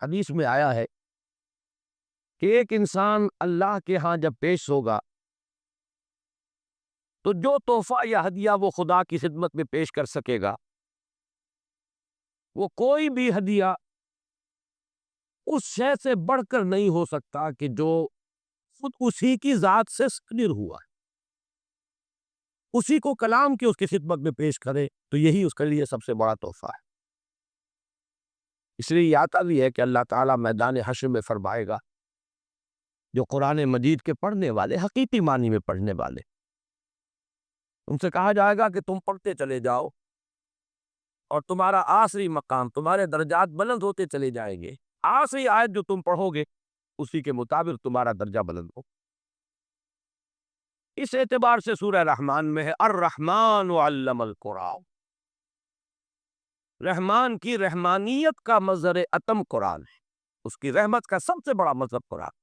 حدیث میں آیا ہے کہ ایک انسان اللہ کے ہاں جب پیش ہوگا تو جو تحفہ یا ہدیہ وہ خدا کی خدمت میں پیش کر سکے گا وہ کوئی بھی ہدیہ اس شے سے بڑھ کر نہیں ہو سکتا کہ جو خود اسی کی ذات سے صادر ہوا ہے، اسی کو کلام کی اس کی خدمت میں پیش کرے تو یہی اس کے لیے سب سے بڑا تحفہ ہے۔ اس لیے یہ آتا بھی ہے کہ اللہ تعالیٰ میدان حشر میں فرمائے گا جو قرآن مجید کے پڑھنے والے، حقیقی معنی میں پڑھنے والے، ان سے کہا جائے گا کہ تم پڑھتے چلے جاؤ اور تمہارا آخری مقام، تمہارے درجات بلند ہوتے چلے جائیں گے، آخری آیت جو تم پڑھو گے اسی کے مطابق تمہارا درجہ بلند ہو۔ اس اعتبار سے سورہ رحمان میں ہے الرحمن علم القرآن، رحمان کی رحمانیت کا مظہر اتم قرآن ہے، اس کی رحمت کا سب سے بڑا مظہر قرآن۔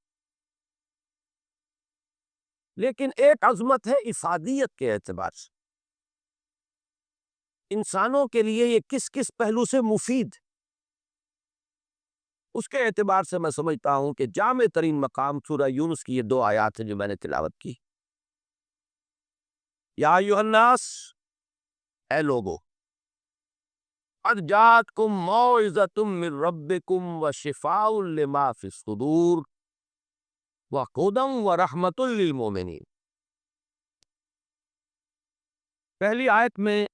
لیکن ایک عظمت ہے افادیت کے اعتبار سے، انسانوں کے لیے یہ کس کس پہلو سے مفید، اس کے اعتبار سے میں سمجھتا ہوں کہ جامع ترین مقام سورہ یونس کی یہ 2 آیات ہیں جو میں نے تلاوت کی۔ یا ایھا الناس، اے لوگو، قد جاءتکم موعظۃ من ربکم وشفاء لما فی الصدور وہدی ورحمۃ للمؤمنین۔ پہلی آیت میں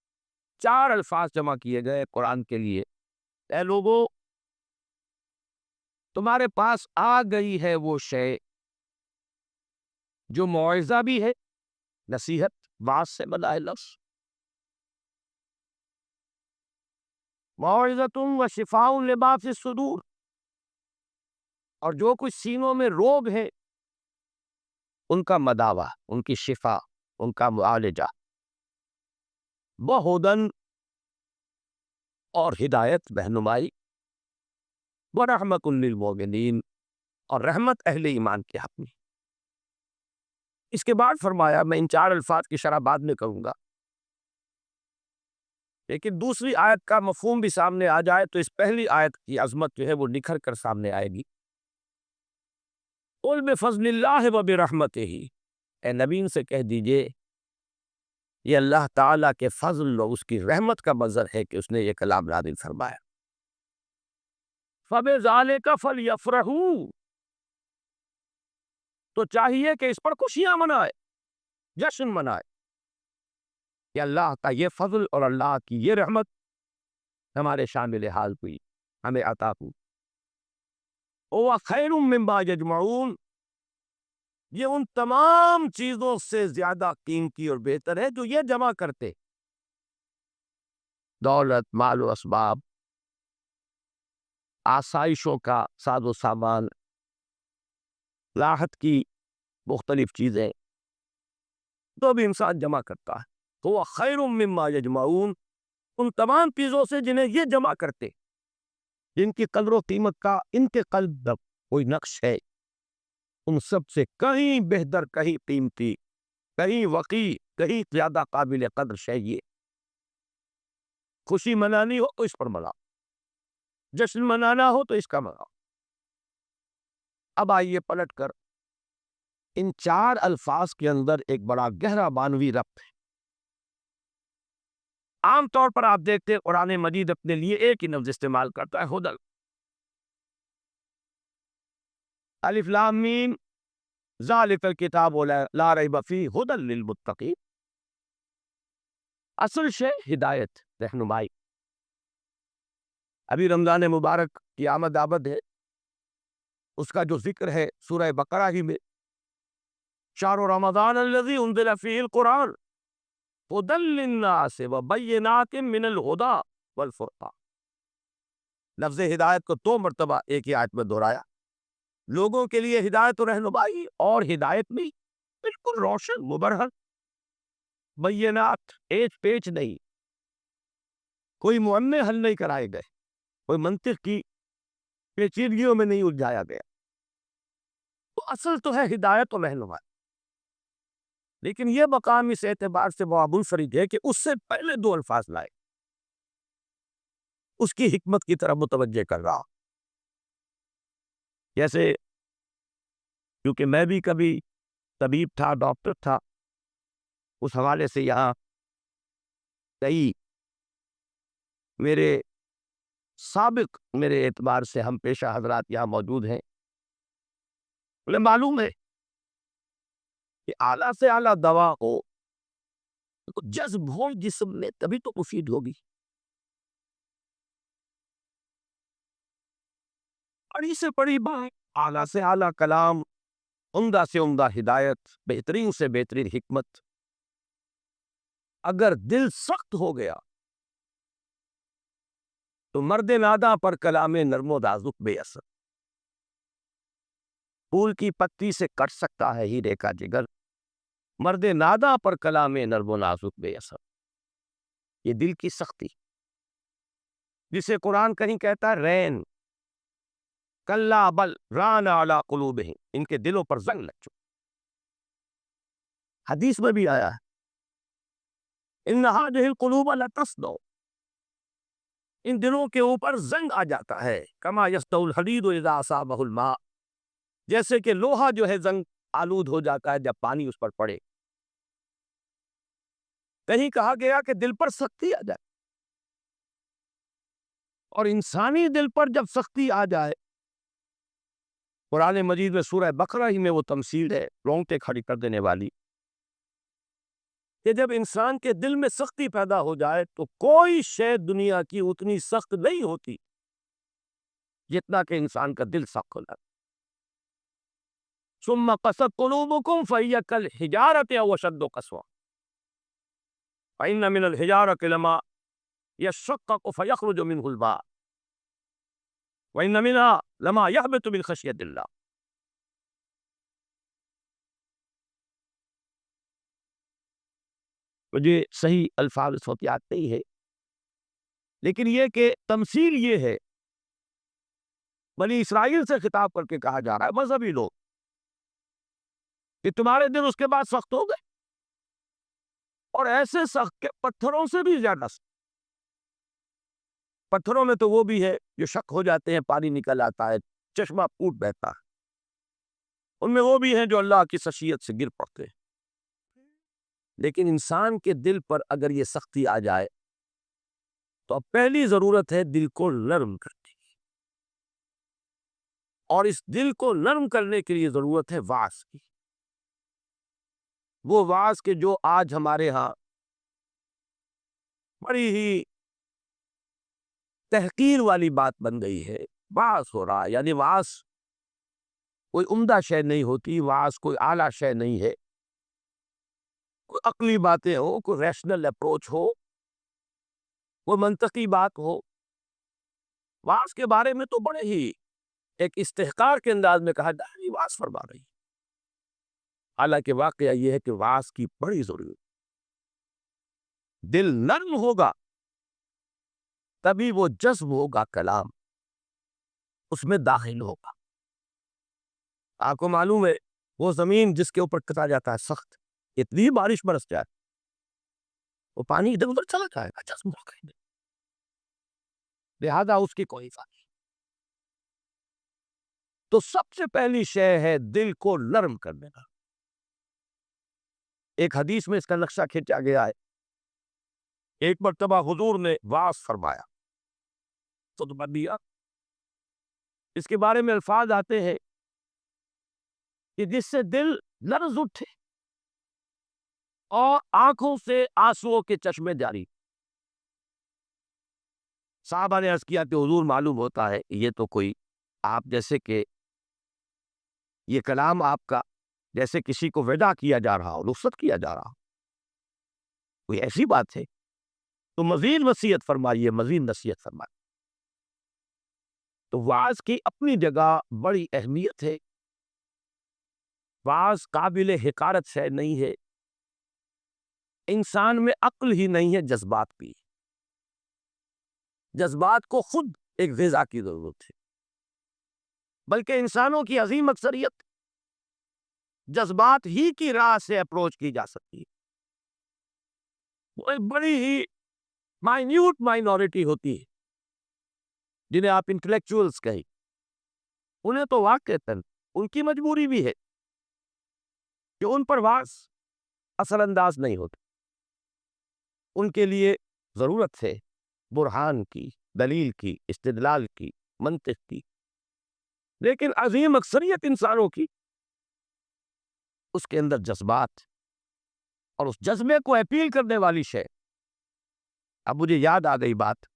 4 الفاظ جمع کیے گئے قرآن کے لیے۔ اے لوگو، تمہارے پاس آ گئی ہے وہ شے جو موعظہ بھی ہے، نصیحت، واعظ سے بنا ہے لفظ، موعظۃ وشفاء لما فی الصدور، اور جو کچھ سینوں میں روگ ہے ان کا مداوع، ان کی شفا، ان کا معالجہ، وہدی، اور ہدایت، رہنمائی، ورحمۃ للمؤمنین، اور رحمت اہل ایمان کے حق میں۔ اس کے بعد فرمایا، میں ان 4 الفاظ کی شرح بعد میں کروں گا، لیکن دوسری آیت کا مفہوم بھی سامنے آ جائے تو اس پہلی آیت کی عظمت جو ہے وہ نکھر کر سامنے آئے گی۔ قل بفضل اللہ وبرحمتہ، اے نبی ان سے کہہ دیجئے یہ اللہ تعالیٰ کے فضل اور اس کی رحمت کا مظہر ہے کہ اس نے یہ کلام نازل فرمایا۔ فبذالک فلیفرحوا، تو چاہیے کہ اس پر خوشیاں منائے، جشن منائے کہ اللہ کا یہ فضل اور اللہ کی یہ رحمت ہمارے شامل حال ہوئی، ہمیں عطا ہوئی۔ وَهُوَ خَيْرٌ مِّمَّا يَجْمَعُونَ، یہ ان تمام چیزوں سے زیادہ قیمتی اور بہتر ہے جو یہ جمع کرتے، دولت، مال و اسباب، آسائشوں کا ساز و سامان، راحت کی مختلف چیزیں، تو بھی انسان جمع کرتا ہے۔ تو وہ خیر مما یجمعون، ان تمام چیزوں سے جنہیں یہ جمع کرتے، جن کی قدر و قیمت کا ان کے قلب میں کوئی نقش ہے، ان سب سے کہیں بہتر، کہیں قیمتی، کہیں وقی، کہیں زیادہ قابل قدر شے یہ۔ خوشی منانی ہو تو اس پر مناؤ، جشن منانا ہو تو اس کا مناؤ۔ اب آئیے پلٹ کر ان 4 الفاظ کے اندر ایک بڑا گہرا معنوی ربط ہے۔ عام طور پر آپ دیکھتے ہیں قرآن مجید اپنے لیے ایک ہی لفظ استعمال کرتا ہے، ہدی۔ الف لام میم، ذالک الکتاب لا ریب فیہ ہدی للمتقین۔ اصل شے ہدایت، رہنمائی۔ ابھی رمضان مبارک کی آمد ہے، اس کا جو ذکر ہے سورہ بقرہ ہی میں، شہر رمضان الذی انزل فیہ القرآن ہدی للناس وبینات من الہدی والفرقان۔ لفظ ہدایت کو 2 مرتبہ ایک ہی آیت میں دہرایا، لوگوں کے لیے ہدایت و رہنمائی، اور ہدایت میں بالکل روشن، مبرہن، بینات، ایچ پیچ نہیں، کوئی معمے حل نہیں کرائے گئے، کوئی منطق کی پیچیدگیوں میں نہیں الجھایا گیا۔ تو اصل تو ہے ہدایت و رہنمائی، لیکن یہ مقام اس اعتبار سے بہت منفرد ہے کہ اس سے پہلے 2 الفاظ لائے، اس کی حکمت کی طرف متوجہ کر رہا ہوں۔ جیسے کیونکہ میں بھی کبھی طبیب تھا، ڈاکٹر تھا، اس حوالے سے یہاں کئی میرے سابق میرے اعتبار سے ہم پیشہ حضرات یہاں موجود ہیں، انہیں معلوم ہے کہ اعلیٰ سے اعلیٰ دوا ہو تو جذب ہو جسم میں تبھی تو مفید ہوگی. بڑی سے بڑی بات، اعلیٰ سے اعلیٰ کلام، عمدہ سے عمدہ ہدایت، بہترین سے بہترین حکمت، اگر دل سخت ہو گیا تو مرد ناداں پر کلام نرم و نازک بے اثر. پھول کی پتی سے کٹ سکتا ہے ہیرے کا جگر، مرد ناداں پر کلام نرم و نازک بے اثر. یہ دل کی سختی جسے قرآن کہیں کہتا ہے رین کلا بل ران علی قلوبہم، ان کے دلوں پر زنگ لگ چکا. حدیث میں بھی آیا ہے ان هذه القلوب لتصدع، ان دلوں کے اوپر زنگ آ جاتا ہے. کما یصدع الحدید اذا اصابہ الماء، جیسے کہ لوہا جو ہے زنگ آلود ہو جاتا ہے جب پانی اس پر پڑے. کہیں کہا گیا کہ دل پر سختی آ جائے، اور انسانی دل پر جب سختی آ جائے، قرآن مجید میں سورہ بقرہ ہی میں وہ تمثیل ہے رونگٹے کھڑی کر دینے والی، کہ جب انسان کے دل میں سختی پیدا ہو جائے تو کوئی شے دنیا کی اتنی سخت نہیں ہوتی جتنا کہ انسان کا دل سخت ہو جائے. ثم قست قلوبکم فہی کالحجارۃ او اشد قسوۃ فإن من الحجارۃ لما يشقق فيخرج منه الماء وإن منها لما يهبط من خشية الله. مجھے صحیح الفاظ اس وقت یاد نہیں ہے، لیکن یہ کہ تمثیل یہ ہے، بنی اسرائیل سے خطاب کر کے کہا جا رہا ہے، مذہبی لوگ، کہ تمہارے دل اس کے بعد سخت ہو گئے، اور ایسے سخت کہ پتھروں سے بھی زیادہ سخت. پتھروں میں تو وہ بھی ہے جو شک ہو جاتے ہیں، پانی نکل آتا ہے، چشمہ پھوٹ بہتا ہے، ان میں وہ بھی ہیں جو اللہ کی خشیت سے گر پڑتے ہیں. لیکن انسان کے دل پر اگر یہ سختی آ جائے تو اب پہلی ضرورت ہے دل کو نرم کرنے کی، اور اس دل کو نرم کرنے کے لیے ضرورت ہے وعظ کی. وہ وعظ کے جو آج ہمارے ہاں بڑی ہی تحقیر والی بات بن گئی ہے. وعظ ہو رہا ہے، یعنی وعظ کوئی عمدہ شے نہیں ہوتی، وعظ کوئی اعلیٰ شے نہیں ہے، کوئی عقلی باتیں ہو، کوئی ریشنل اپروچ ہو، کوئی منطقی بات ہو. وعظ کے بارے میں تو بڑے ہی ایک استحقار کے انداز میں کہا جائے یہ وعظ فرما رہی، حالانکہ واقعہ یہ ہے کہ وعظ کی بڑی ضرورت. دل نرم ہوگا تبھی وہ جذب ہوگا، کلام اس میں داخل ہوگا. آپ کو معلوم ہے وہ زمین جس کے اوپر کتا جاتا ہے سخت، اتنی بارش برس جائے وہ پانی ادھر ادھر چلا جائے گا، جذب ہوگا، لہذا اس کی کوئی فائدہ. تو سب سے پہلی شے ہے دل کو نرم کرنے کا. ایک حدیث میں اس کا نقشہ کھینچا گیا ہے. ایک مرتبہ حضور نے وعظ فرمایا، خطبہ دیا، اس کے بارے میں الفاظ آتے ہیں کہ جس سے دل لرز اٹھے اور آنکھوں سے آنسوؤں کے چشمے جاری. صحابہ نے عرض کیا کہ حضور معلوم ہوتا ہے یہ تو کوئی آپ جیسے کہ یہ کلام آپ کا جیسے کسی کو وداع کیا جا رہا ہو، رخصت کیا جا رہا ہو، کوئی ایسی بات ہے تو مزید وصیت فرمائیے، مزید نصیحت فرمائیے. تو وعظ کی اپنی جگہ بڑی اہمیت ہے. وعظ قابل حقارت شے نہیں ہے، انسان میں عقل ہی نہیں ہے، جذبات بھی. جذبات کو خود ایک غذا کی ضرورت ہے، بلکہ انسانوں کی عظیم اکثریت جذبات ہی کی راہ سے اپروچ کی جا سکتی ہے. وہ ایک بڑی ہی مائنیوٹ مائنورٹی ہوتی ہے جنہیں آپ انٹلیکچوئلز کہیں، انہیں تو واقعتاً ان کی مجبوری بھی ہے کہ ان پر واز اثر انداز نہیں ہوتے، ان کے لیے ضرورت ہے برہان کی، دلیل کی، استدلال کی، منطق کی، لیکن عظیم اکثریت انسانوں کی اس کے اندر جذبات اور اس جذبے کو اپیل کرنے والی شے۔ اب مجھے یاد آ گئی بات،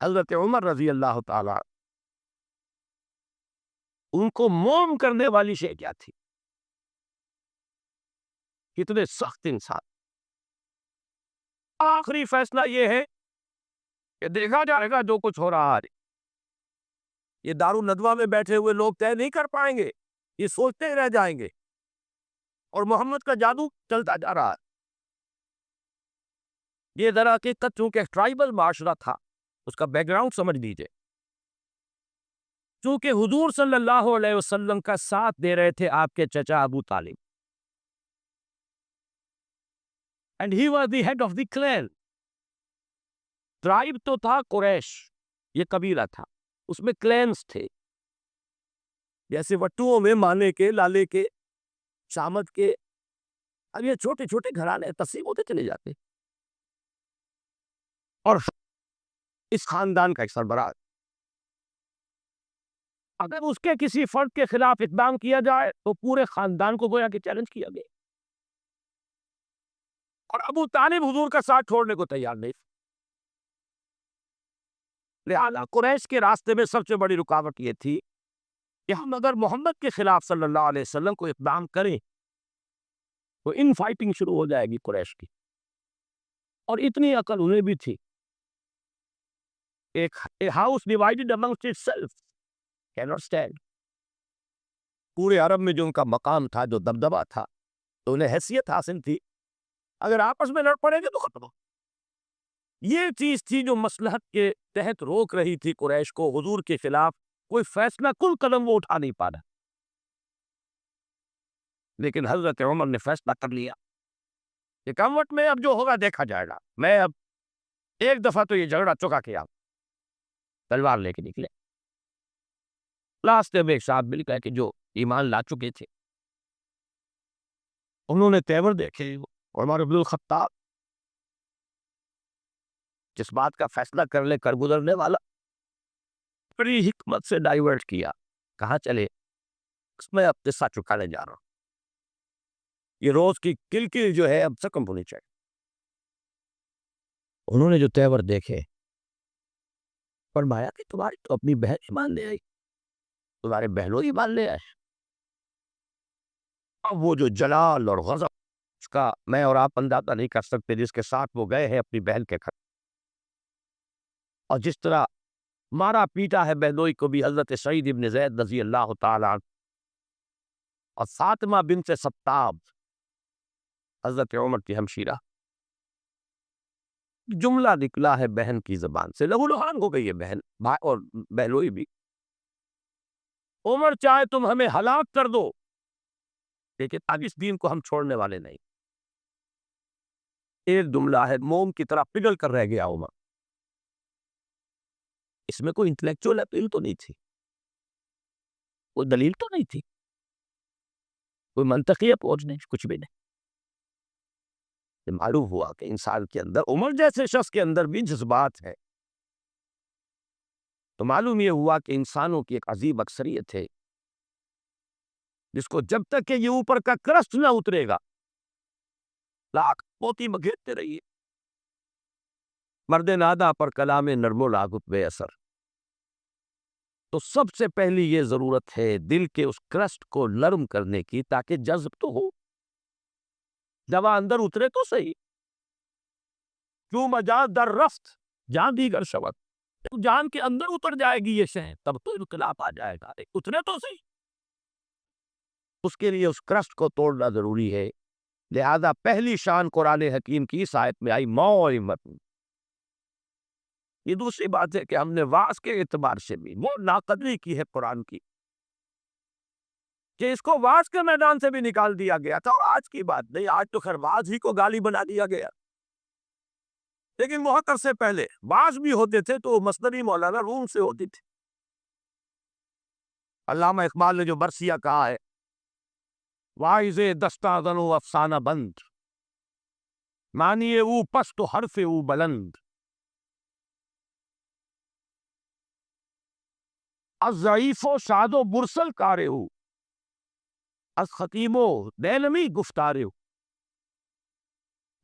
حضرت عمر رضی اللہ تعالی ان کو موم کرنے والی شے کیا تھی؟ کتنے سخت انسان۔ آخری فیصلہ یہ ہے کہ دیکھا جائے گا جو کچھ ہو رہا ہے، یہ دارالندوہ میں بیٹھے ہوئے لوگ طے نہیں کر پائیں گے، یہ سوچتے رہ جائیں گے، اور محمد کا جادو چلتا جا رہا ہے۔ یہ ذرا حقیقت چونکہ ٹرائبل معاشرہ تھا، اس کا بیک گراؤنڈ سمجھ لیجئے۔ چونکہ حضور صلی اللہ علیہ وسلم کا ساتھ دے رہے تھے آپ کے چچا ابو طالب، and he was the head of the clan۔ Tribe تو تھا قریش، یہ قبیلہ تھا، اس میں کلینز تھے، جیسے وٹوؤں میں مانے کے، لالے کے، شامت کے، اب یہ چھوٹے چھوٹے گھرانے تقسیم ہوتے چلے جاتے، اور اس خاندان کا ایک سربراہ اگر اس کے کسی فرد کے خلاف اقدام کیا جائے تو پورے خاندان کو گویا کہ چیلنج کیا گیا، اور ابو طالب حضور کا ساتھ چھوڑنے کو تیار نہیں۔ لہذا قریش کے راستے میں سب سے بڑی رکاوٹ یہ تھی کہ ہم اگر محمد کے خلاف صلی اللہ علیہ وسلم کو اقدام کریں تو ان فائٹنگ شروع ہو جائے گی قریش کی، اور اتنی عقل انہیں بھی تھی، ایک house divided amongst itself can not stand. پورے عرب میں جو ان کا مقام تھا، جو دبدبہ تھا، تو انہیں حیثیت حاصل تھی، اگر آپس میں لڑ پڑیں گے تو ختم ہو۔ یہ چیز تھی جو مصلحت کے تحت روک رہی تھی قریش کو حضور کے خلاف کوئی فیصلہ کل قدم وہ اٹھا نہیں پا رہا۔ لیکن حضرت عمر نے فیصلہ کر لیا کہ کموٹ میں اب جو ہوگا دیکھا جائے گا، میں اب ایک دفعہ تو یہ جھگڑا چکا کے آپ تلوار لے کے نکلے۔ راستے میں ایک صاحب مل گئے کہ جو ایمان لا چکے تھے، انہوں نے تیور دیکھے، عمر بن الخطاب جس بات کا فیصلہ کر لے کر گزرنے والا، بڑی حکمت سے ڈائیورٹ کیا، کہاں چلے؟ اس میں اب قصہ چکانے جا رہا ہوں، یہ روز کی کل جو ہے اب سے کم ہونی چاہیے۔ انہوں نے جو تیور دیکھے، فرمایا کہ تمہاری تو اپنی بہن ایمان لے آئی، تمہارے بہنوں ایمان لے آئے۔ اب وہ جو جلال اور غضب اس کا میں اور آپ اندازہ نہیں کر سکتے، جس کے ساتھ وہ گئے ہیں اپنی بہن کے گھر، اور جس طرح مارا پیٹا ہے بہنوئی کو بھی حضرت سعید ابن زید رضی اللہ تعالیٰ اور فاطمہ بنت ستاب حضرت عمر کی ہمشیرہ، جملہ نکلا ہے بہن کی زبان سے، لہو لہان ہو گئی ہے بہن اور بہنوئی بھی۔ عمر چاہے تم ہمیں ہلاک کر دو، لیکن اب اس دین کو ہم چھوڑنے والے نہیں۔ ایک جملہ ہے، موم کی طرح پگھل کر رہ گیا عمر۔ اس میں کوئی انٹلیکچوئل اپیل تو نہیں تھی، کوئی دلیل تو نہیں تھی، کوئی منطقی اپروچ نہیں، کچھ بھی نہیں۔ معلوم ہوا کہ انسان کے اندر، عمر جیسے شخص کے اندر بھی جذبات ہے، تو معلوم یہ ہوا کہ انسانوں کی ایک عظیم اکثریت ہے جس کو جب تک کہ یہ اوپر کا کرسٹ نہ اترے گا لاکھ موتی بگھیرتے رہیے۔ مرد نادا پر کلام نرم و لاغت بے اثر۔ تو سب سے پہلی یہ ضرورت ہے دل کے اس کرسٹ کو نرم کرنے کی، تاکہ جذب تو ہو، جب اندر اترے تو صحیح۔ کیوں مجاز در رفت جان دیگر شود، جان کے اندر اتر جائے گی یہ شے، تب تو انقلاب آ جائے گا، اترے تو صحیح۔ اس کے لیے اس کرسٹ کو توڑنا ضروری ہے، لہذا پہلی شان قرآن حکیم کی اس آیت میں آئی موعظۃ۔ یہ دوسری بات ہے کہ ہم نے واعظ کے اعتبار سے بھی وہ ناقدری کی ہے قرآن کی، کہ اس کو واعظ کے میدان سے بھی نکال دیا گیا تھا، اور آج کی بات نہیں، آج تو خیر واعظ ہی کو گالی بنا دیا گیا، لیکن بہت عرصے پہلے واعظ بھی ہوتے تھے تو مصدری مولانا روم سے ہوتی تھی۔ علامہ اقبال نے جو برسیہ کہا ہے، واعظ دستہ زن و افسانہ بند، مانیے او پست و حرف او بلند، از ضعیف و شاد و مرسل کارے ہو، از خطیب و دیلمی گفتارے ہو۔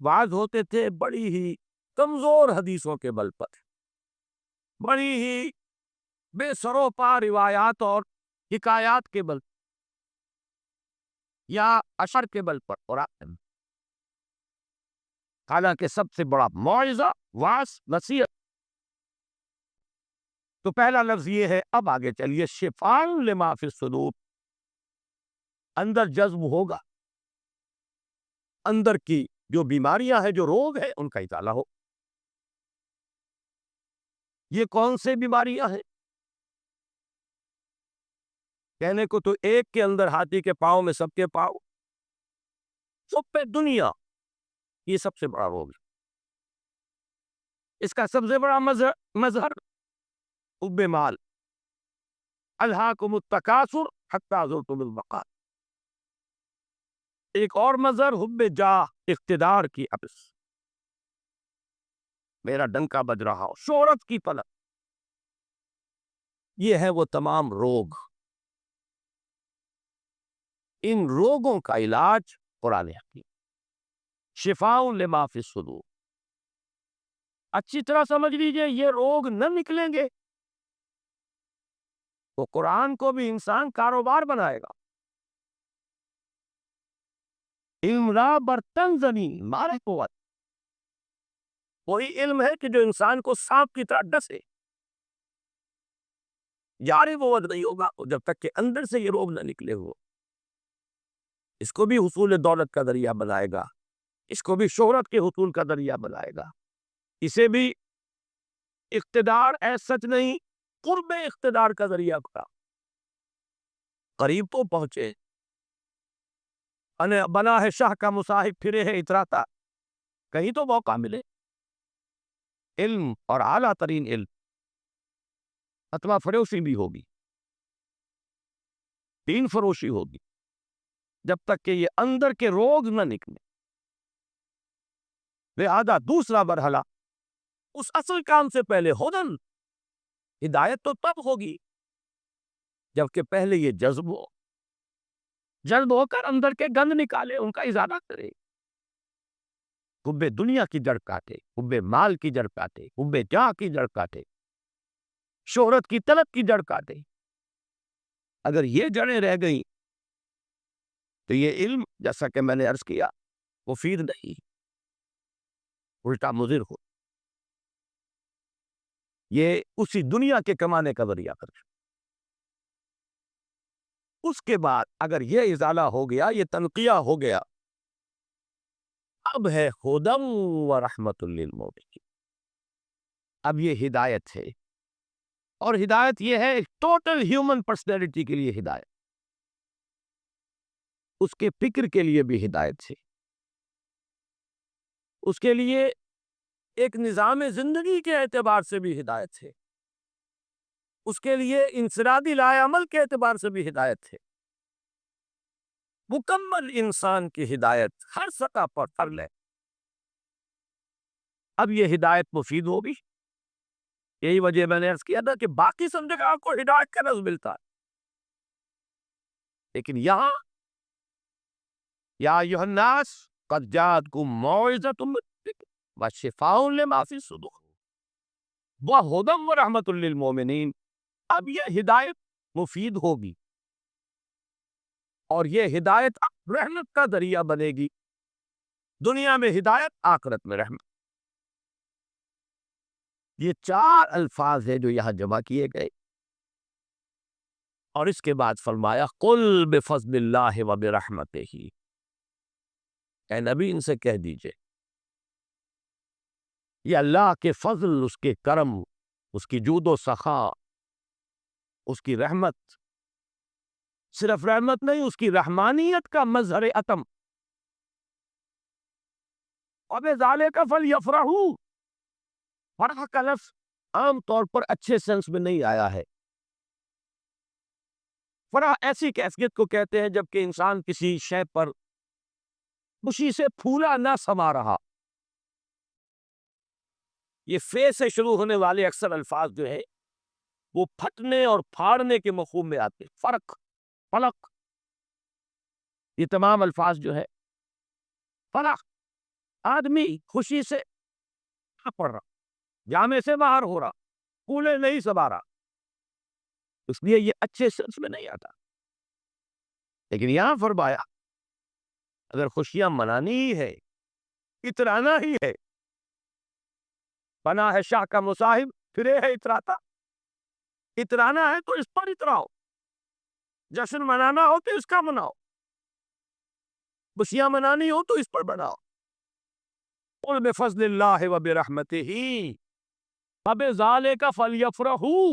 واعظ ہوتے تھے بڑی ہی کمزور حدیثوں کے بل پر، بڑی ہی بے سرو پا روایات اور حکایات کے بل یا اشر کے بل پر، اور حالانکہ سب سے بڑا موعظہ، واعظ، نصیحت۔ تو پہلا لفظ یہ ہے، اب آگے چلیے، شفاء لما فی الصدور، اندر جذب ہوگا، اندر کی جو بیماریاں ہیں، جو روگ ہیں، ان کا ازالہ ہو۔ یہ کون سے بیماریاں ہیں؟ کہنے کو تو ایک کے اندر ہاتھی کے پاؤں میں سب کے پاؤں، سب پہ دنیا، یہ سب سے بڑا روگ ہے۔ اس کا سب سے بڑا مظہر حب مال، الہاکم التکاثر حتی زرتم المقابر۔ ایک اور مظہر حب جاہ، اقتدار کی حبس، میرا ڈنکا بج رہا ہو، شہرت کی طلب۔ یہ ہے وہ تمام روگ۔ ان روگوں کا علاج قرآن حکیم، شفاء لما فی الصدور۔ اچھی طرح سمجھ لیجئے، یہ روگ نہ نکلیں گے تو قرآن کو بھی انسان کاروبار بنائے گا۔ علم لا برتن زنی مارے قوت، وہی علم ہے کہ جو انسان کو سانپ کی طرح ڈسے، جارے وہ ود نہیں ہوگا جب تک کہ اندر سے یہ روگ نہ نکلے ہو۔ اس کو بھی حصول دولت کا ذریعہ بنائے گا، اس کو بھی شہرت کے حصول کا ذریعہ بنائے گا، اسے بھی اقتدار سچ نہیں، قرب اقتدار کا ذریعہ بنا۔ قریب تو پہنچے، بنا ہے شاہ کا مصاحب، پھرے ہے اتراتا، کہیں تو موقع ملے۔ علم اور اعلیٰ ترین علم، فتویٰ فروشی بھی ہوگی، دین فروشی ہوگی، جب تک کہ یہ اندر کے روگ نہ نکلے۔ لہذا دوسرا مرحلہ، اس اصل کام سے پہلے ہدن، ہدایت تو تب ہوگی جبکہ پہلے یہ جذب ہو کر اندر کے گند نکالے، ان کا ازالہ کرے۔ حب دنیا کی جڑ کاٹے، حب مال کی جڑ کاٹے، حب جاہ کی جڑ کاٹے، شہرت کی طلب کی جڑ کاٹے۔ اگر یہ جڑیں رہ گئیں تو یہ علم، جیسا کہ میں نے عرض کیا، مفید نہیں، الٹا مضر ہو۔ یہ اسی دنیا کے کمانے کا ذریعہ کر۔ اس کے بعد اگر یہ ازالہ ہو گیا، یہ تنقیہ ہو گیا، اب ہے ہدی و رحمت للمؤمنین۔ اب یہ ہدایت ہے، اور ہدایت یہ ہے ٹوٹل ہیومن پرسنالٹی کے لیے ہدایت، اس کے فکر کے لیے بھی ہدایت ہے، اس کے لیے ایک نظام زندگی کے اعتبار سے بھی ہدایت ہے، اس کے لیے انفرادی لائے عمل کے اعتبار سے بھی ہدایت ہے۔ مکمل انسان کی ہدایت ہر سطح پر فرض ہے۔ اب یہ ہدایت مفید ہوگی، یہی وجہ میں نے عرض کیا تھا کہ باقی سب جگہ آپ کو ہدایت کا لفظ ملتا ہے، لیکن یہاں یا ایھا الناس قد جاءتکم موعظۃ من ربکم وشفاء لما فی الصدور وہدی ورحمۃ للمؤمنین۔ اب یہ ہدایت مفید ہوگی، اور یہ ہدایت رحمت کا ذریعہ بنے گی، دنیا میں ہدایت، آخرت میں رحمت۔ یہ چار الفاظ ہیں جو یہاں جمع کیے گئے، اور اس کے بعد فرمایا قل بفضل اللہ وبرحمتہ، اے نبی ان سے کہہ دیجئے یہ اللہ کے فضل، اس کے کرم، اس کی جود و سخا، اس کی رحمت، صرف رحمت نہیں، اس کی رحمانیت کا مظہر عتم۔ وَبِذَلِكَ فَلْيَفْرَحُوا، فرح کا لفظ عام طور پر اچھے سینس میں نہیں آیا ہے، فرح ایسی کیفیت کو کہتے ہیں جب کہ انسان کسی شے پر خوشی سے پھولا نہ سما رہا. یہ فے سے شروع ہونے والے اکثر الفاظ جو ہے وہ پھٹنے اور پھاڑنے کے مفہوم میں آتے ہیں. فرق، فلق، یہ تمام الفاظ جو ہے فرح، آدمی خوشی سے پڑ رہا، جامے سے باہر ہو رہا، پھولے نہیں سما رہا، اس لیے یہ اچھے سنس میں نہیں آتا. لیکن یہاں فرمایا اگر خوشیاں منانی ہی ہے، اترانا ہی ہے، بنا ہے شاہ کا مصاحب پھرے ہے اتراتا، اترانا ہے تو اس پر اتراؤ، جشن منانا ہو تو اس کا مناؤ، خوشیاں منانی ہو تو اس پر بناؤ. قل بفضل اللہ وبرحمتہ فبذالک فلیفرحوا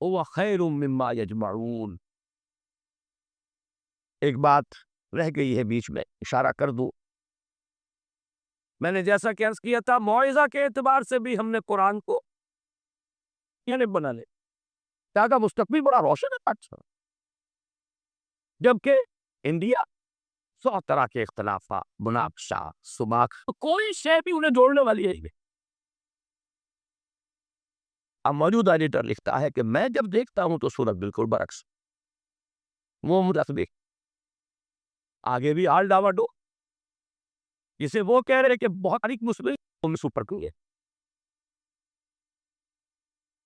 هو خیر مما یجمعون. ایک بات رہ گئی ہے بیچ میں، اشارہ کر دوں. میں نے جیسا کہ عرض کیا تھا موعظہ کے اعتبار سے بھی ہم نے قرآن کو یعنی بنا لے تاکہ مستقبل بڑا روشن ہے. اچھا، جبکہ انڈیا 100 طرح کے اختلافات، مناقشہ، سباق، کوئی شے بھی انہیں جوڑنے والی ہے ہی نہیں. اب موجودہ ایڈیٹر لکھتا ہے کہ میں جب دیکھتا ہوں تو صورت بالکل برعکس، وہ متفق آگے بھی آل ڈاوا ڈو، جسے وہ کہہ رہے کہ بہت تاریخ مسلم سپر کیوں ہے.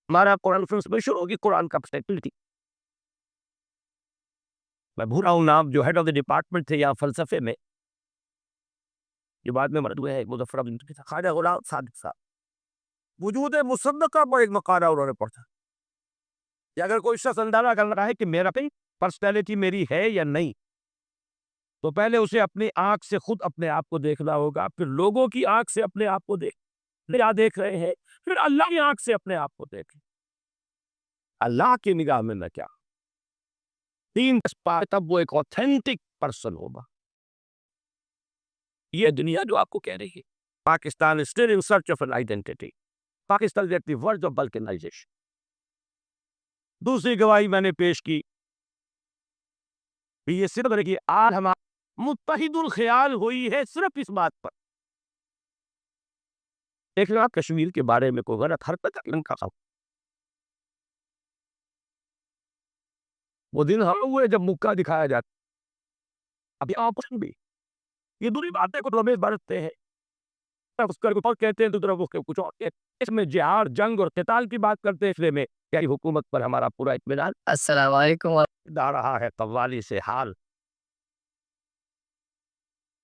ہمارا قرآن میں شروع ہوگی قرآن کا پرسپیکٹیوٹی. میں بھول رہا ہوں نام، جو ہیڈ آف دی ڈپارٹمنٹ تھے یہاں فلسفے میں، جو بعد میں مرد ہوئے ہیں، مظفر ابن خواجہ غلام صادق صاحب، وجود مصدقہ پر ایک مقالہ انہوں نے پڑھا کہ اگر کوئی شخص اندازہ کر رہا ہے کہ میرا پرسنالٹی میری ہے یا نہیں، تو پہلے اسے اپنی آنکھ سے خود اپنے آپ کو دیکھنا ہوگا، پھر لوگوں کی آنکھ سے اپنے آپ کو کیا دیکھ رہے ہیں، پھر اللہ کی آنکھ سے اپنے آپ کو دیکھیں. اللہ کی نگاہ میں نہ کیا، تین تب وہ ایک اوتھینٹک پرسن ہوگا. یہ دنیا جو آپ کو کہہ رہی ہے Pakistan is still in search of an identity. Pakistan is at the verge of balkanization. دوسری گواہی میں نے پیش کی کہ یہ صرف کہ آج ہمارا متحد الخیال ہوئی ہے صرف اس بات پر. دیکھ لو کشمیر کے بارے میں کوئی غلط حرکت کا وہ دن ہم ہوئے جب مکہ دکھایا جاتا. ابھی آپس بھی یہ دوری باتیں کو رمیش برتتے ہیں، اس کو کہتے ہیں تو طرف کچھ اور، اس میں جہاد، جنگ اور قتال کی بات کرتے ہیں. اس لیے میں کیا حکومت پر ہمارا پورا اطمینان. السلام علیکم. دا رہا ہے قوالی سے حال،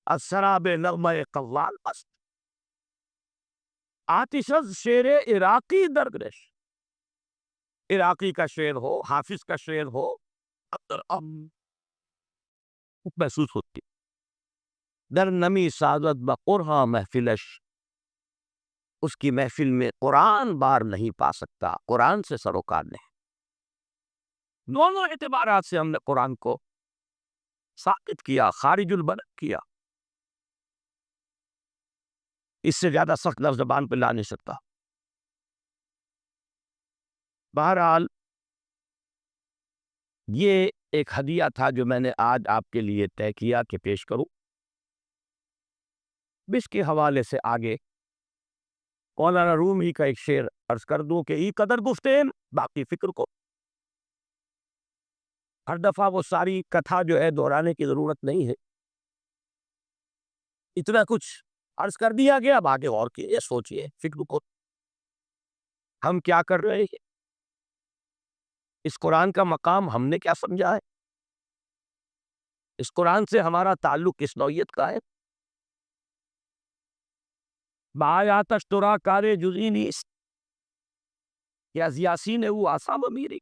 السراب نغمہ قوال است، آتش از شیر عراقی درگرش. عراقی کا شعر ہو، حافظ کا شعر ہو، محسوس ہوتی در نمی سازد بقرہا محفلش. اس کی محفل میں قرآن بار نہیں پا سکتا، قرآن سے سروکار نہیں. دونوں اعتبارات سے ہم نے قرآن کو ساقط کیا، خارج البلد کیا. اس سے زیادہ سخت لفظ زبان پہ لا نہیں سکتا. بہرحال یہ ایک ہدیہ تھا جو میں نے آج آپ کے لیے طے کیا کہ پیش کروں. اس کے حوالے سے آگے مولانا رومی کا ایک شعر عرض کر دوں کہ ای قدر گفتین باقی فکر کو. ہر دفعہ وہ ساری کتھا جو ہے دہرانے کی ضرورت نہیں ہے، اتنا کچھ عرض کر دیا گیا. اب آگے غور کیے، سوچئے، فکر کو ہم کیا کر رہے ہیں، اس قرآن کا مقام ہم نے کیا سمجھا ہے، اس قرآن سے ہمارا تعلق کس نوعیت کا ہے. بآیات اشترا کار جزئی نیست کہ از یاسین او آسام امیری.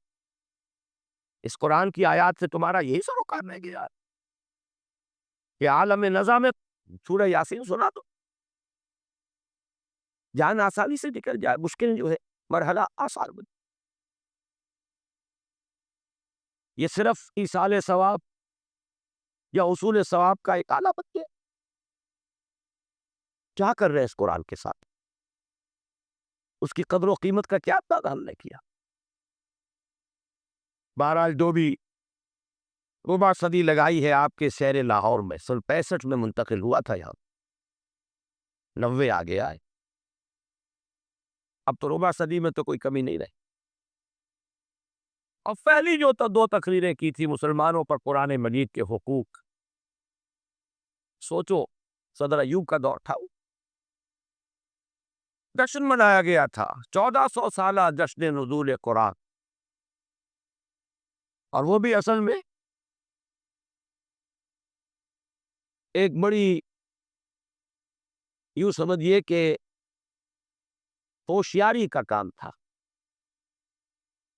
اس قرآن کی آیات سے تمہارا یہی سروکار رہ گیا ہے کہ عالم نظام میں سورہ یاسین سنا دو، جان آسانی سے نکل جائے، مشکل جو ہے مرحلہ آسان بن. یہ صرف ایصال ثواب یا حصول ثواب کا ایک آلہ بن گیا. کیا کر رہے ہیں اس قرآن کے ساتھ، اس کی قدر و قیمت کا کیا اندازہ ہم نے کیا. بہرحال جو بھی ربع صدی لگائی ہے آپ کے شہر لاہور میں، سن 65 میں منتقل ہوا تھا یہاں، 90 آ گیا ہے، اب تو ربع صدی میں تو کوئی کمی نہیں رہی۔ اور پہلی جو 2 تقریریں کی تھی مسلمانوں پر قرآن مجید کے حقوق، سوچو صدر ایوب کا دور تھا، جشن منایا گیا تھا، 1400 سالہ جشن نزول قرآن، اور وہ بھی اصل میں ایک بڑی، یوں سمجھیے کہ ہوشیاری کا کام تھا۔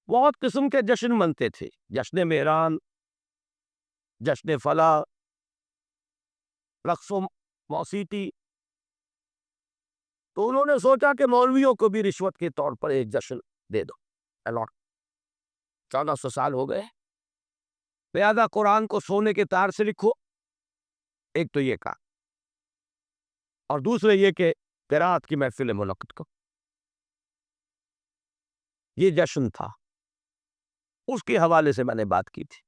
بہت قسم کے جشن منتے تھے، جشن مہران، جشن فلاح، رقص و موسیقی، تو انہوں نے سوچا کہ مولویوں کو بھی رشوت کے طور پر ایک جشن دے دو، الاٹ۔ 1400 سال ہو گئے، لہذا قرآن کو سونے کے تار سے لکھو، ایک تو یہ کہا، اور دوسرے یہ کہ قرات کی محفل منعقد کرو۔ یہ جشن تھا، اس کے حوالے سے میں نے بات کی تھی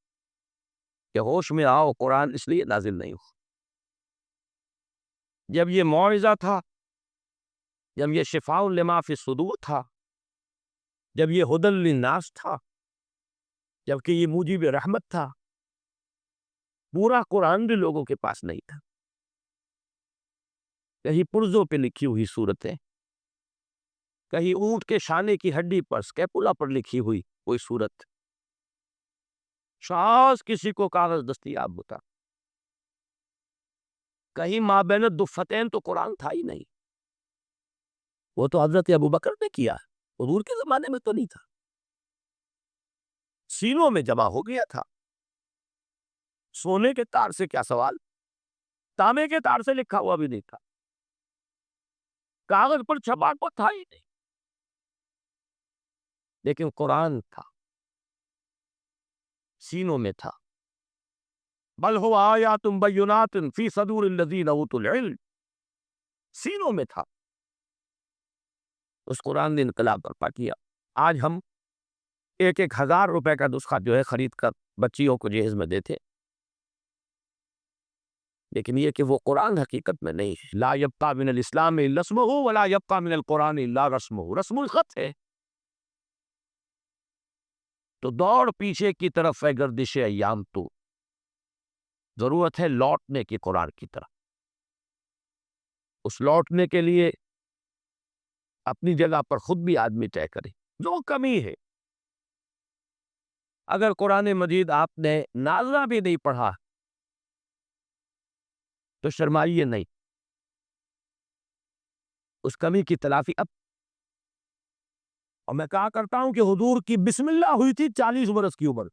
کہ ہوش میں آؤ، قرآن اس لیے نازل نہیں ہو۔ جب یہ موعظہ تھا، جب یہ شفاء لما فی الصدور تھا، جب یہ ھدی للناس تھا، جبکہ یہ موجب رحمت تھا، پورا قرآن بھی لوگوں کے پاس نہیں تھا۔ کہیں پرزوں پہ لکھی ہوئی صورتیں، کہیں اونٹ کے شانے کی ہڈی پر سکیپولا پر لکھی ہوئی کوئی صورت، شاذ کسی کو کاغذ دستیاب ہوتا، کہیں مابین الدفتین تو قرآن تھا ہی نہیں۔ وہ تو حضرت ابوبکر نے کیا، حضور کے زمانے میں تو نہیں تھا، سینوں میں جمع ہو گیا تھا۔ سونے کے تار سے کیا سوال، تانبے کے تار سے لکھا ہوا بھی نہیں تھا، کاغذ پر چھپا کو تھا ہی نہیں، لیکن قرآن تھا، سینوں میں تھا۔ بل هو آیات بینات فی صدور الذین اوتوا العلم، سینوں میں تھا۔ اس قرآن نے انقلاب برپا کیا۔ آج ہم 1,000 روپے کا نسخہ جو ہے خرید کر بچیوں کو جہیز میں دیتے، لیکن یہ کہ وہ قرآن حقیقت میں نہیں ہے۔ لا یبقى من الاسلام الا اسمہ ولا یبقى من القرآن الا رسمہ، رسم الخط ہے۔ تو دوڑ پیچھے کی طرف ہے گردش ایام، تو ضرورت ہے لوٹنے کی قرآن کی طرف۔ اس لوٹنے کے لیے اپنی جگہ پر خود بھی آدمی طے کرے جو کمی ہے۔ اگر قرآن مجید آپ نے نازلہ بھی نہیں پڑھا تو شرمائیے نہیں، اس کمی کی تلافی اب۔ اور میں کہا کرتا ہوں کہ حضور کی بسم اللہ ہوئی تھی 40 برس کی عمر،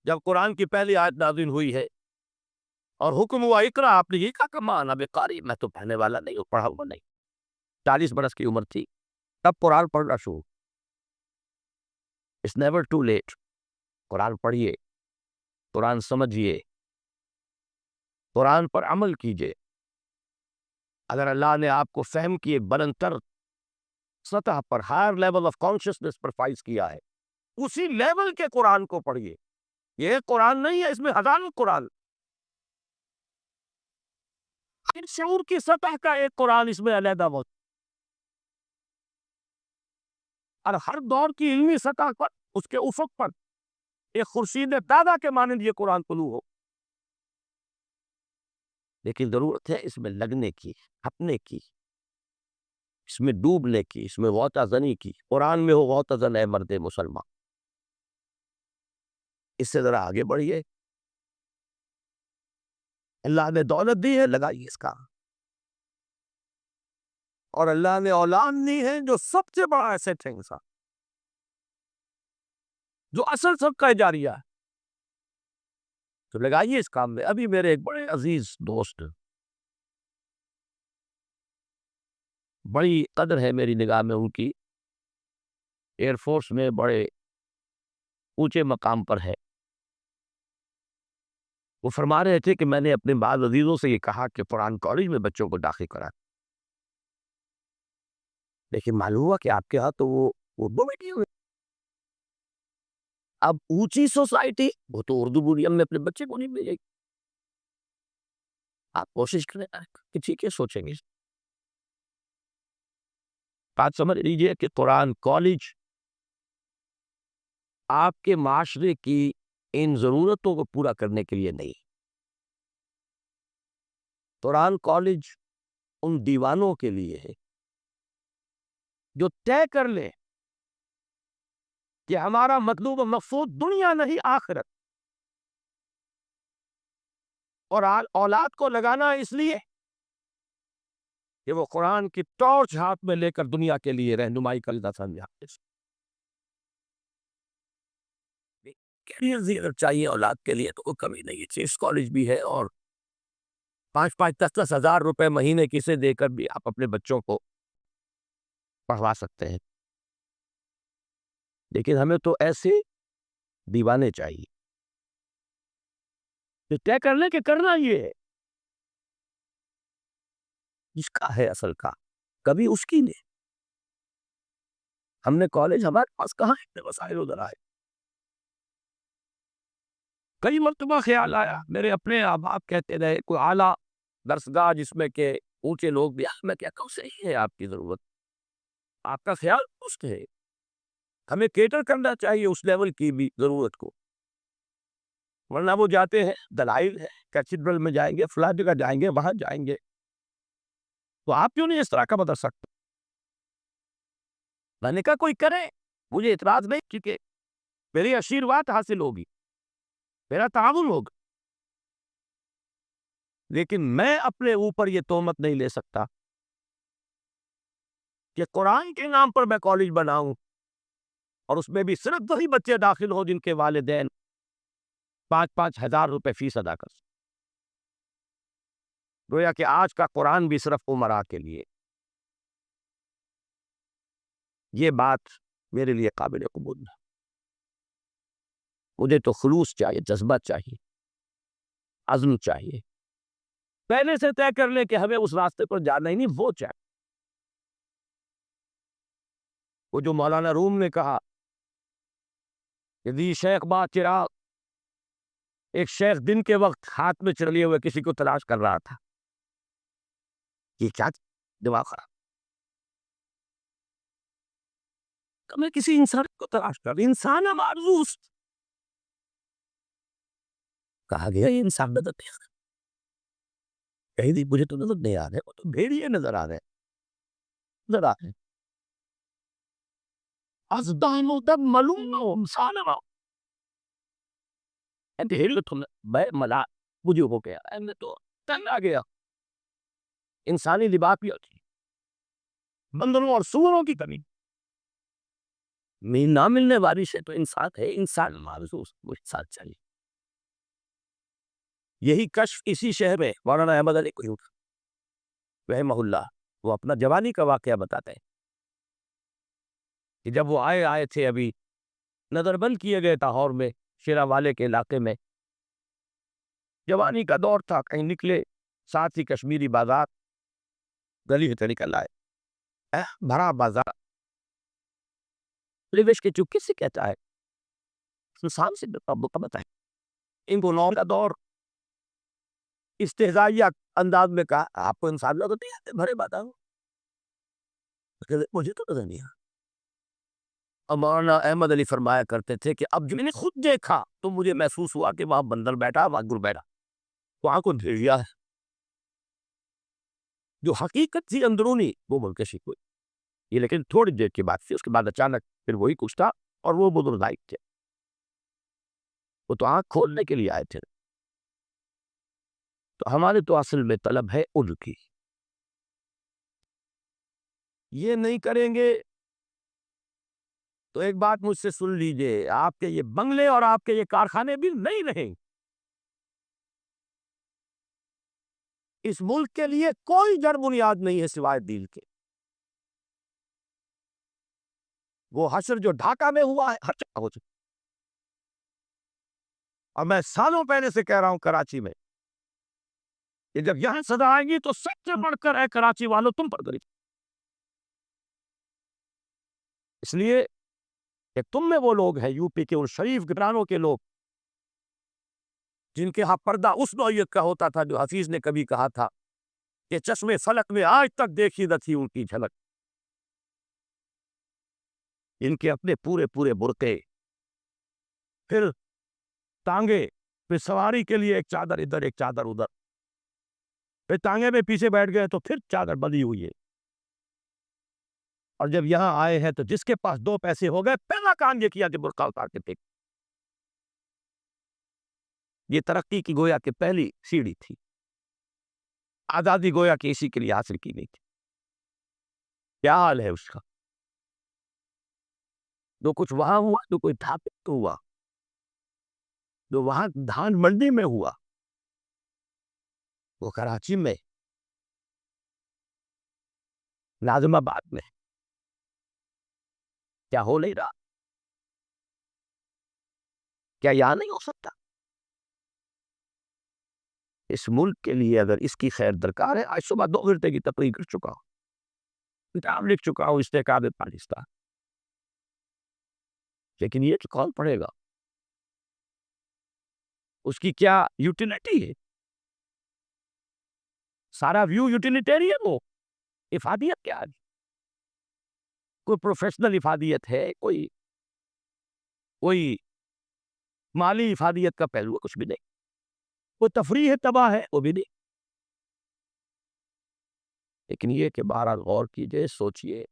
جب قرآن کی پہلی آیت نازل ہوئی ہے اور حکم ہوا اقرا، آپ نے یہ کہا کہ ماں انا بقاری، میں تو پڑھنے والا نہیں ہوں، پڑھا ہوا نہیں۔ 40 برس کی عمر تھی تب قرآن پڑھنا شروع۔ It's never too late۔ قرآن پڑھیے، قرآن سمجھیے، قرآن پر عمل کیجیے۔ اگر اللہ نے آپ کو فہم کی ایک بلند تر سطح پر، ہائر لیول آف کانشسنس پر فائز کیا ہے، اسی لیول کے قرآن کو پڑھیے۔ یہ قرآن نہیں ہے، اس میں ہزاروں قرآن، شعور کی سطح کا ایک قرآن اس میں علیحدہ موجود، اور ہر دور کی علمی سطح پر، اس کے افق پر ایک خورشید دادا کے مانند یہ قرآن طلوع ہو۔ لیکن ضرورت ہے اس میں لگنے کی، اپنے کی، اس میں ڈوبنے کی، اس میں غوطہ زنی کی۔ قرآن میں ہو غوطہ زن اے مرد مسلمان۔ اس سے ذرا آگے بڑھیے، اللہ نے دولت دی ہے، لگائیے اس کا، اور اللہ نے اولاد دی ہے جو سب سے بڑا ایسٹ ہے انسان، جو اصل سب کا جاریہ ہے، تو لگائیے اس کام میں۔ ابھی میرے ایک بڑے عزیز دوست، بڑی قدر ہے میری نگاہ میں ان کی، ایئر فورس میں بڑے اونچے مقام پر ہے، وہ فرما رہے تھے کہ میں نے اپنے بعض عزیزوں سے یہ کہا کہ قرآن کالج میں بچوں کو داخل کرا، لیکن معلوم ہوا کہ آپ کے ہاں تو وہ اردو میڈیم ہے۔ اب اونچی سوسائٹی وہ تو اردو میڈیم میں اپنے بچے کو نہیں بھیجے گی. آپ کوشش کریں کہ ٹھیک ہے سوچیں گے. بات سمجھ لیجیے کہ قرآن کالج آپ کے معاشرے کی ان ضرورتوں کو پورا کرنے کے لیے نہیں. قرآن کالج ان دیوانوں کے لیے ہے جو طے کر لے کہ ہمارا مطلوب و مقصود دنیا نہیں آخرت، اور اولاد کو لگانا اس لیے کہ وہ قرآن کی ٹارچ ہاتھ میں لے کر دنیا کے لیے رہنمائی کرنا سمجھا. کیریئر اگر چاہیے اولاد کے لیے تو کوئی کمی نہیں ہے. چیس کالج بھی ہے اور 5-10 ہزار روپے مہینے کسے دے کر بھی آپ اپنے بچوں کو پڑھوا سکتے ہیں. لیکن ہمیں تو ایسے دیوانے چاہیے جو طے کر لیں کہ کرنا یہ ہے. اس کا ہے اصل کا کبھی اس کی نہیں. ہم نے کالج ہمارے پاس کہاں اتنے وسائل ادھر آئے. کئی مرتبہ خیال آیا میرے اپنے آپ کہتے رہے کوئی اعلیٰ درسگاہ جس میں کہ اونچے لوگ بھی. میں کیا کہوں صحیح ہے آپ کی ضرورت، آپ کا خیال درست ہے. ہمیں کیٹر کرنا چاہیے اس لیول کی بھی ضرورت کو. ورنہ وہ جاتے ہیں دلائل ہے کیتھیڈرل میں جائیں گے، فلاں جگہ جائیں گے، وہاں جائیں گے. تو آپ کیوں نہیں اس طرح کا بدل سکتے؟ میں نے کہا کوئی کرے، مجھے اعتراض نہیں، کیونکہ میری آشیرواد حاصل ہوگی، میرا تعاون ہوگا. لیکن میں اپنے اوپر یہ تہمت نہیں لے سکتا کہ قرآن کے نام پر میں کالج بناؤں اور اس میں بھی صرف وہی بچے داخل ہو جن کے والدین 5-5 ہزار روپے فیس ادا کر سکتے. گویا کہ آج کا قرآن بھی صرف امراء کے لیے. یہ بات میرے لیے قابل قبول ہے. مجھے تو خلوص چاہیے، جذبہ چاہیے، عزم چاہیے. پہلے سے طے کر لیں کہ ہمیں اس راستے پر جانا ہی نہیں. وہ چاہیے وہ جو مولانا روم نے کہا کہ دی شیخ با چراغ، ایک شیخ دن کے وقت ہاتھ میں چلے ہوئے کسی کو تلاش کر رہا تھا. یہ کیا دماغ خراب. میں کسی انسان کو تلاش کر انسان معروف کہا گیا. یہ انسان نظر نہیں آ رہا. کہیں دی مجھے تو نظر نہیں آ رہے، وہ تو بھیڑیے نظر آ رہے نظر آ رہے. ازدانو دم ملوم انسان میں ملا مجھے ہو گیا. میں تو تنگ آ گیا. انسانی لباس بھی ہوتی بندروں اور سوروں کی کمی نہ ملنے والی سے تو انسان ہے. انسان معروف وہ انسان چاہیے. یہی کشف اسی شہر میں مولانا احمد علی قیوم رحمہ اللہ وہ اپنا جوانی کا واقعہ بتاتے ہیں کہ جب وہ آئے تھے ابھی نظر بند کیے گئے لاہور میں شیرا والے کے علاقے میں. جوانی کا دور تھا. کہیں نکلے ساتھ ہی کشمیری بازار گلی سے نکل آئے. بھرا بازار پریویش کے چپکے سے کہتا ہے انسان سے بتائے ان کو نور کا دور استہزائیہ انداز میں کہا آپ کو انسان لوگ نہیں آتے بھرے بازار. مجھے تو نظر نہیں آ. مولانا احمد علی فرمایا کرتے تھے کہ اب جو میں نے خود دیکھا تو مجھے محسوس ہوا کہ وہاں بندر بیٹھا، وہاں گر بیٹھا، وہاں کو بھیڑیا ہے. جو حقیقت تھی اندرونی وہ منکشف ہوئی. یہ لیکن تھوڑی دیر کی بات تھی. اس کے بعد اچانک پھر وہی کچھ تھا اور وہ بزرگ تھے. وہ تو آنکھ کھولنے کے لیے آئے تھے. تو ہمارے تو اصل میں طلب ہے ان کی. یہ نہیں کریں گے تو ایک بات مجھ سے سن لیجئے، آپ کے یہ بنگلے اور آپ کے یہ کارخانے بھی نہیں رہیں. اس ملک کے لیے کوئی جڑ بنیاد نہیں ہے سوائے دین کے. وہ حشر جو ڈھاکہ میں ہوا ہے ہر جگہ ہو چکا. اور میں سالوں پہلے سے کہہ رہا ہوں کراچی میں کہ جب یہاں سزا آئے گی تو سب سے بڑھ کر اے کراچی والوں تم پر گری. اس لیے کہ تم میں وہ لوگ ہیں یو پی کے ان شریف گھرانوں کے لوگ جن کے ہاں پردہ اس نوعیت کا ہوتا تھا جو حفیظ نے کبھی کہا تھا کہ چشمے فلک میں آج تک دیکھی نہ تھی ان کی جھلک. ان کے اپنے پورے پورے برقعے، پھر ٹانگے، پھر سواری کے لیے ایک چادر ادھر ایک چادر ادھر، پھر ٹانگے میں پیچھے بیٹھ گئے تو پھر چادر بندھی ہوئی ہے. اور جب یہاں آئے ہیں تو جس کے پاس 2 پیسے ہو گئے پہلا کام یہ کیا کہ برقع اتار کے پھینک. یہ ترقی کی گویا کہ پہلی سیڑھی تھی. آزادی گویا کہ اسی کے لیے حاصل کی گئی تھی. کیا حال ہے اس کا؟ جو کچھ وہاں ہوا تو کوئی تھا تو ہوا، جو وہاں دھان منڈی میں ہوا وہ کراچی میں، ناظم آباد میں کیا ہو نہیں رہا؟ کیا یہاں نہیں ہو سکتا؟ اس ملک کے لیے اگر اس کی خیر درکار ہے، آج صبح 2 گھنٹے کی تقریر کر چکا ہوں، کتاب لکھ چکا ہوں استحکام پاکستان. لیکن یہ تو کون پڑھے گا؟ اس کی کیا یوٹیلیٹی ہے؟ سارا ویو یوٹیلیٹیرین ہو. افادیت کیا ہے؟ کوئی پروفیشنل افادیت ہے؟ کوئی مالی افادیت کا پہلو ہے؟ کچھ بھی نہیں. کوئی تفریح تباہ ہے؟ وہ بھی نہیں. لیکن یہ کہ بہرحال غور کیجئے، سوچئے،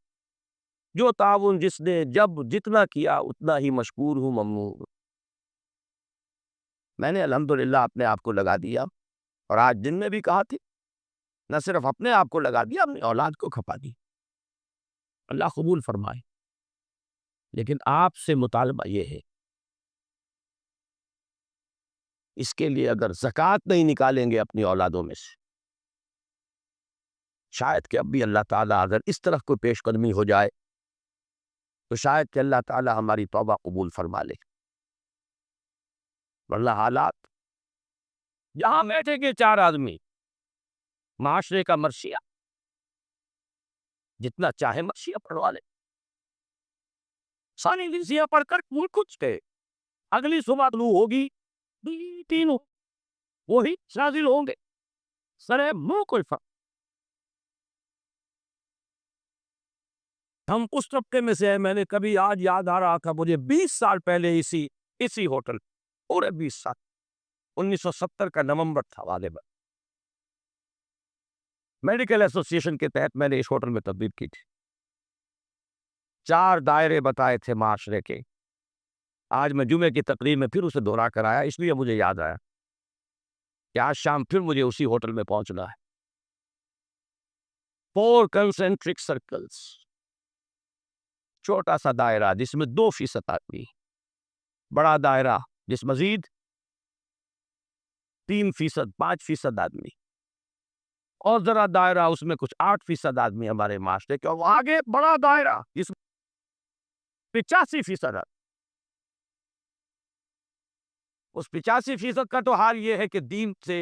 جو تعاون جس نے جب جتنا کیا اتنا ہی مشکور ہوں، ممنون ہوں. میں نے الحمدللہ اپنے آپ کو لگا دیا، اور آج جن میں بھی کہا تھی نہ صرف اپنے آپ کو لگا دیا، اپنی اولاد کو کھپا دی. اللہ قبول فرمائے. لیکن آپ سے مطالبہ یہ ہے، اس کے لیے اگر زکوٰۃ نہیں نکالیں گے اپنی اولادوں میں سے، شاید کہ اب بھی اللہ تعالیٰ اگر اس طرح کوئی پیش قدمی ہو جائے تو شاید کہ اللہ تعالیٰ ہماری توبہ قبول فرما لے. ورنہ حالات جہاں بیٹھے گے 4 آدمی، معاشرے کا مرثیہ جتنا چاہے مرثیہ پڑھوا لے، ساری مرثیہ پڑھ کر ملک کچھ گئے. اگلی صبح طلوع ہوگی، تینوں وہی نازل ہوں گے. سرے منہ کوئی فرق. ہم اس طبقے میں سے ہیں. میں نے کبھی آج یاد آ رہا تھا مجھے 20 سال پہلے اسی ہوٹل، پورے 20 سال، 1970 کا نومبر تھا غالباً، میڈیکل ایسوسی ایشن کے تحت میں نے اس ہوٹل میں تدبیر کی تھی. 4 دائرے بتائے تھے معاشرے کے. آج میں جمعے کی تقریر میں پھر اسے دہرا کر آیا، اس لیے مجھے یاد آیا کہ آج شام پھر مجھے اسی ہوٹل میں پہنچنا ہے. 4 کنسنٹرک سرکلز، چھوٹا سا دائرہ جس میں 2% آدمی، بڑا دائرہ جس مزید 3%، 5% آدمی، اور ذرا دائرہ اس میں کچھ 8% آدمی ہمارے معاشرے کے، اور آگے بڑا دائرہ جس میں 85%. اس 85% کا تو حال یہ ہے کہ دین سے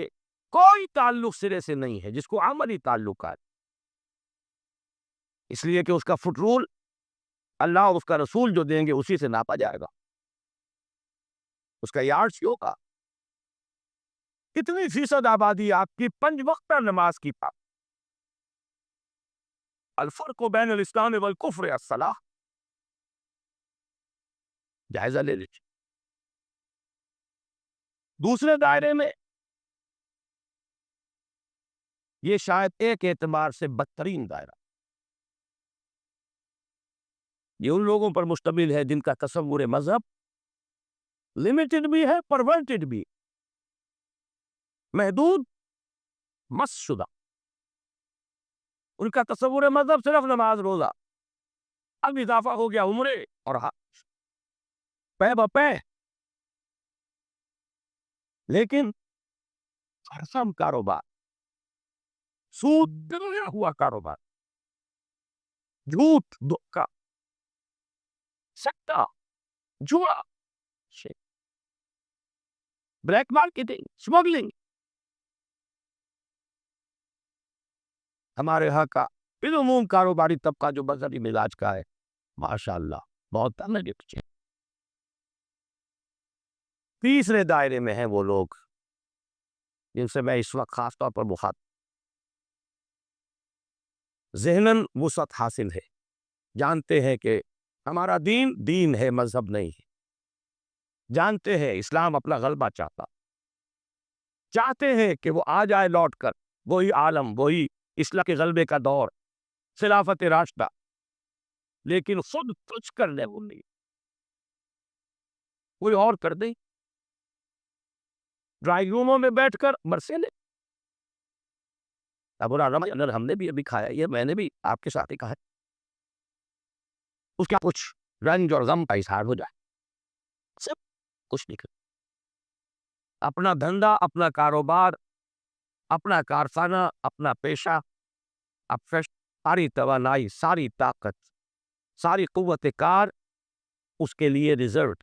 کوئی تعلق سرے سے نہیں ہے، جس کو عملی تعلقات، اس لیے کہ اس کا فٹ رول اللہ اور اس کا رسول جو دیں گے اسی سے ناپا جائے گا. اس کا یارڈ ہوگا. کتنی فیصد آبادی آپ کی 5 وقتہ نماز کی پابند؟ الفرق بین الاسلام والکفر الصلاۃ. جائزہ لے لیجیے. دوسرے دائرے میں یہ شاید ایک اعتبار سے بدترین دائرہ، یہ ان لوگوں پر مشتمل ہے جن کا تصور مذہب لمیٹڈ بھی ہے، پرورٹڈ بھی، محدود، مس شدہ. ان کا تصور مذہب صرف نماز روزہ، اب اضافہ ہو گیا عمرے اور حج، پے بپے. لیکن ہرسم کاروبار، سود ڈریا ہوا کاروبار، جھوٹ، دھوکہ، سٹا، جوا، بلیک مارکیٹنگ، اسمگلنگ، ہمارے ہاں کا بالعموم کاروباری طبقہ جو مذہبی مزاج کا ہے، ماشاء اللہ بہت تنگ ہے. تیسرے دائرے میں ہیں وہ لوگ جن سے میں اس وقت خاص طور پر مخاطب. ذہناً وسعت حاصل ہے، جانتے ہیں کہ ہمارا دین دین ہے، مذہب نہیں ہے. جانتے ہیں اسلام اپنا غلبہ چاہتے ہیں کہ وہ آ جائے لوٹ کر وہی عالم، وہی اسلام کے غلبے کا دور، خلافت راشدہ. لیکن خود کچھ کرنے وہ نہیں، کوئی اور کر دیں. ڈرائنگ روموں میں بیٹھ کر برسے لے. ابو اگر ہم نے بھی ابھی کھایا، یہ میں نے بھی آپ کے ساتھ ہی کہا ہے، اس کا کچھ رنج اور غم کا اظہار ہو جائے، سب کچھ نہیں کر. اپنا دھندا، اپنا کاروبار، اپنا کارخانہ، اپنا پیشہ، ساری توانائی، ساری طاقت، ساری قوت کار اس کے لیے ریزروڈ.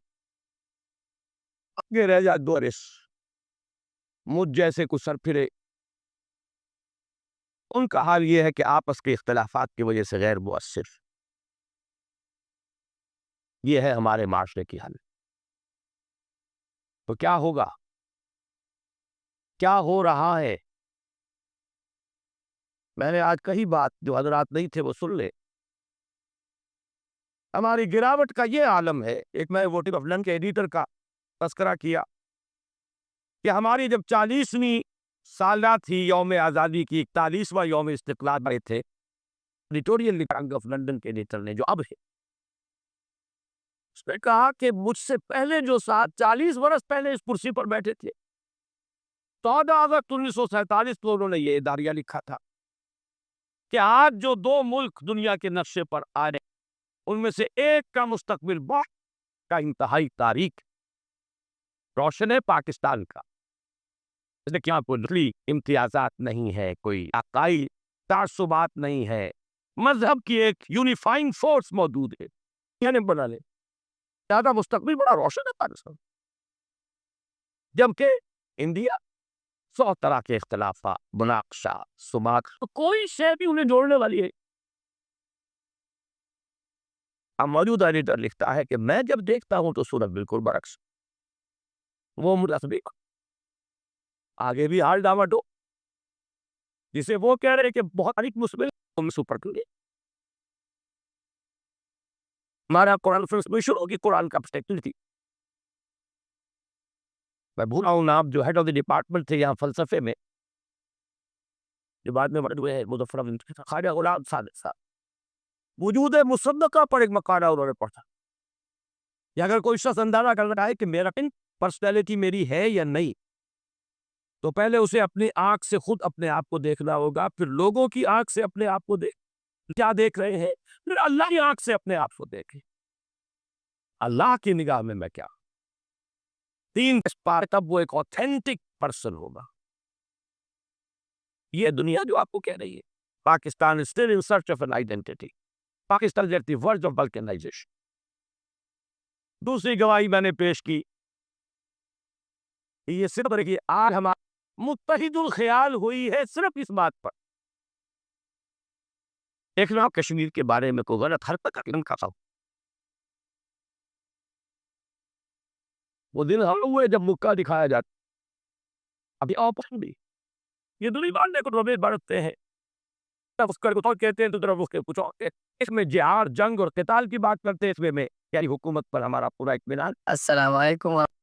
آگے رہ جائے دو رس مجھ جیسے کچھ سر پھرے. ان کا حال یہ ہے کہ آپس کے اختلافات کی وجہ سے غیر مؤثر. یہ ہے ہمارے معاشرے کی حالت. تو کیا ہوگا؟ کیا ہو رہا ہے؟ میں نے آج کہی بات، جو حضرات نہیں تھے وہ سن لے. ہماری گراوٹ کا یہ عالم ہے. ایک میں ووٹنگ آف لنڈن کے ایڈیٹر کا تذکرہ کیا کہ ہماری جب 40ویں سالہ تھی یوم آزادی کی، 41واں یوم استقلال میں تھے، ایڈیٹوریل آف لنڈن کے ایڈیٹر نے، جو اب ہے، اس نے کہا کہ مجھ سے پہلے جو 40 برس پہلے اس کرسی پر بیٹھے تھے، 14 اگست 1947 کو انہوں نے یہ اداریہ لکھا تھا کہ آج جو دو ملک دنیا کے نقشے پر آ رہے، ان میں سے ایک کا مستقبل بہت کا انتہائی تاریک روشن ہے، پاکستان کا. اس نے کیا کوئی امتیازات نہیں ہے، کوئی عقائی تعصبات نہیں ہے، مذہب کی ایک یونیفائنگ فورس موجود ہے. یعنی بنا لے زیادہ مستقبل بڑا روشن ہے پاکستان. جبکہ انڈیا 100 طرح کے اختلافات، مناقشات، سماق، تو کوئی شے بھی انہیں جوڑنے والی ہے. اب موجودہ ایڈیٹر لکھتا ہے کہ میں جب دیکھتا ہوں تو صورت بالکل برعکس. وہ متصدیق آگے بھی حال ڈاواڈو، جسے وہ کہہ رہے کہ بہت ادھک مسبل سپر کریں. ہمارا قرآن شروع ہوگی قرآن کا پرسپیکٹو تھی. میں بھولا ہوں نام، جو ہیڈ آف دی ڈپارٹمنٹ تھے یہاں فلسفے میں، جو بعد میں بڑے ہوئے ہیں، مظفر احمد خواجہ غلام صادق صاحب، وجود مصدقہ پر ایک مقالہ انہوں نے پڑھا. یا اگر کوئی شخص اندازہ کرنا ہے کہ میرا پرسنالٹی میری ہے یا نہیں، تو پہلے اسے اپنی آنکھ سے خود اپنے آپ کو دیکھنا ہوگا، پھر لوگوں کی آنکھ سے اپنے آپ کو کیا دیکھ رہے ہیں، پھر اللہ کی آنکھ سے اپنے آپ کو دیکھیں، اللہ کی نگاہ میں کیا. 3 پار تب وہ ایک اوتھینٹک پرسن ہوگا. یہ دنیا جو آپ کو کہہ رہی ہے Pakistan is still in search of an identity. Pakistan is at the verge of balkanization. دوسری گواہی میں نے پیش کی، یہ صرف دیکھیے آج ہمارا متحد الخیال ہوئی ہے صرف اس بات پر. ایک نام کشمیر کے بارے میں کوئی غلط حرکت کا وہ دن ہم ہوئے جب مکہ دکھایا جاتا. ابھی آپس بھی یہ دنیا ماننے کو روبے برتتے ہیں، اس کو تو کہتے ہیں تو طرف کچھ اور، اس میں جہاد، جنگ اور قتال کی بات کرتے ہیں. اس میں یعنی حکومت پر ہمارا پورا اطمینان. السلام علیکم.